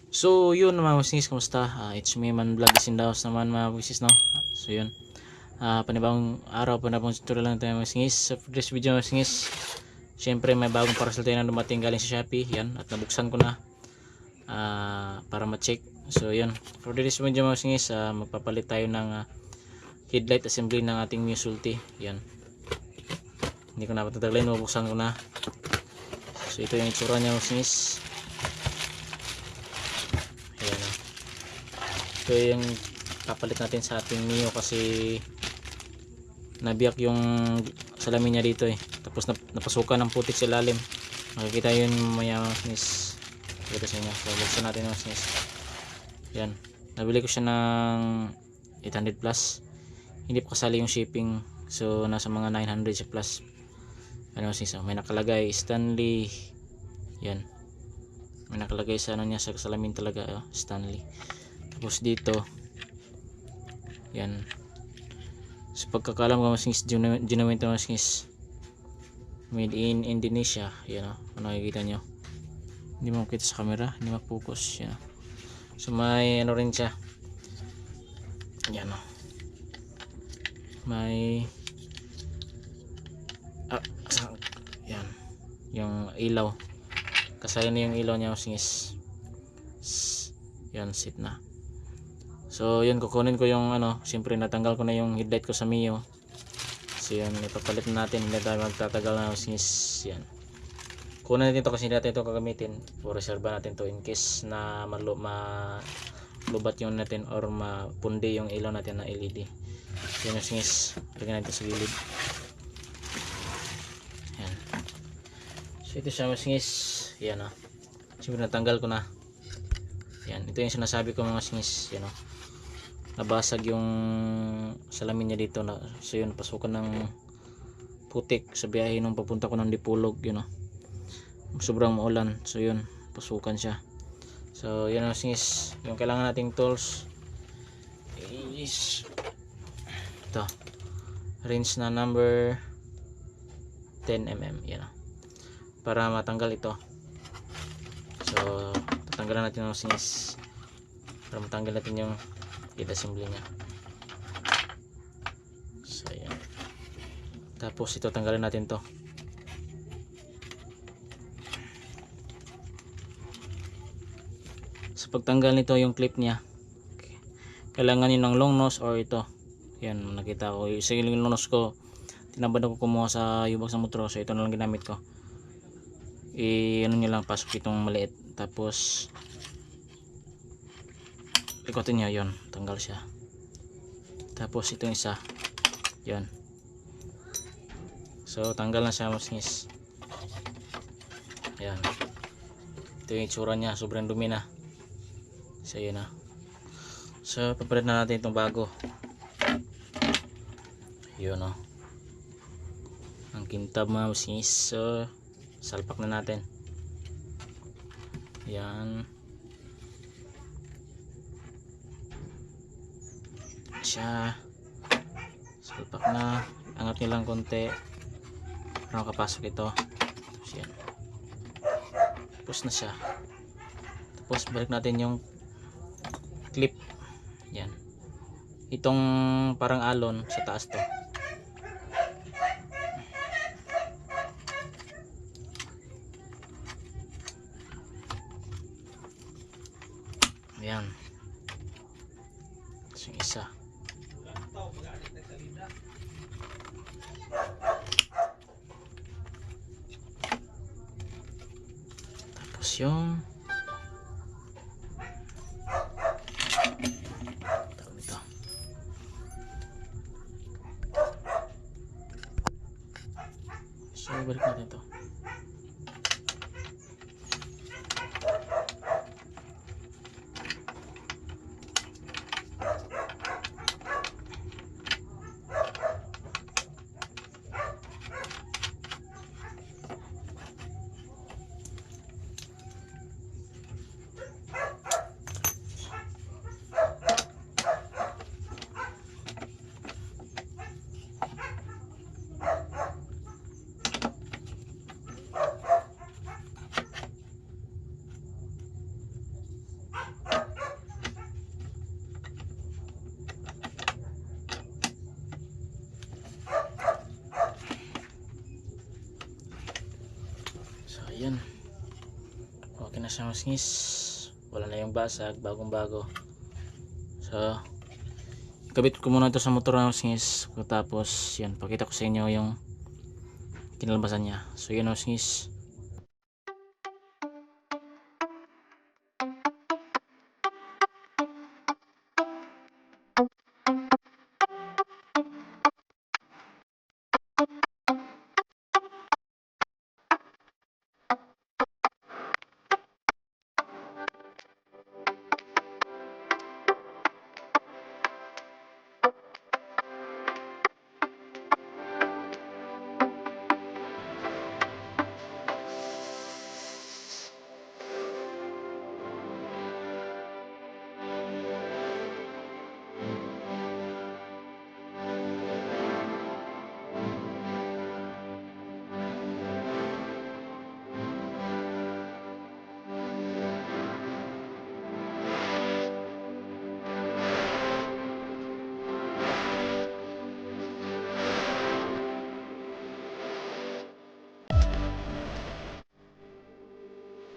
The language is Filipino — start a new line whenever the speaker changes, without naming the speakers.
So yun mga wisnis, kumusta? It's me man vlog is in the house naman mga wisnis, no? So yun, panibagong araw, panibagong tutorial lang tayo mga wisnis. So for this video mga wisnis, syempre may bagong parcel tayo na dumating galing sa Shopee. Yan, at nabuksan ko na para ma-check. So yun, for this video mga wisnis, magpapalit tayo ng headlight assembly ng ating Mio Sulti. Yan, hindi ko na patatagalin, mabuksan ko na. So ito yung itsura niya mga wisnis. Ito yung kapalit natin sa ating Mio kasi nabiyak yung salamin niya dito tapos napasukan ng putik sa ilalim. Makikita yun mamaya mga sis. Pakita sa inyo. So buksan natin mga sis. Yan, nabili ko siya ng 800 plus, hindi pa kasali yung shipping, so nasa mga 900 siya plus. Ano sis, may nakalagay Stanley. Yan, may nakalagay sa ano niya, sa salamin talaga, Stanley. Tapos dito, yan, sa pagkakalam ko mas genuine to mas made in Indonesia. Yan o, ano nakikita nyo, hindi mo makita sa camera, hindi mag-focus. Yan o. So may ano rin siya, yan o, may yan, yung ilaw, kasaya na yung ilaw niya mas yan, sit na. So yun, kukunin ko yung ano, siyempre natanggal ko na yung headlight ko sa Mio. So yun, ipapalit na natin, hindi tayo magtatagal na sis. Yan, kunin natin ito kasi hindi natin ito kagamitin, o reserve natin to in case na malubat yung natin or mapundi yung ilaw natin na LED. So yun sis, lagyan natin sa gilid. Yan, so ito siya sis. Yan o, siyempre natanggal ko na. Yan, ito yung sinasabi ko mga sis. Yan o, nabasag yung salamin niya dito na. So yun, pasukan ng putik sa biyahe nung papunta ko ng Dipolog. Yun o, sobrang maulan, so yun, pasukan siya. So yun o sis, yung kailangan nating tools is ito, wrench na number 10mm. Yan o, para matanggal ito. So tatanggalan natin ng sis para matanggal natin yung head assembly nya. So yan, tapos ito tanggalin natin to. Sa pagtanggal nito yung clip nya, kailangan yun ng long nose or ito. Yan, nakita ko yung long nose ko, tinabad ako kumuha sa U-box ng motor, so ito na lang ginamit ko. Ano nyo lang, pasok itong maliit, tapos ikotin nyo, yun, tanggal siya. Tapos itong isa, yun, so tanggal na siya mas. Yan, ito yung itsura nya, sobrang dumi na. So yun na, so papalit na natin itong bago. Yun o, ang kintab mga mas. So salpak na natin. Yan siya, salpak na, angat nyo lang konti para makapasok ito. Tapos yan, tapos na siya. Tapos balik natin yung clip. Yan, itong parang alon sa taas to. Yan, yung isa. Tapos yung tawag nito, so balik natin ito. siya masngis. Wala na yung basag, bagong bago. So kabit ko muna ito sa motor na masngis. Tapos yan, pakita ko sa inyo yung kinalabasan niya. So yun masngis,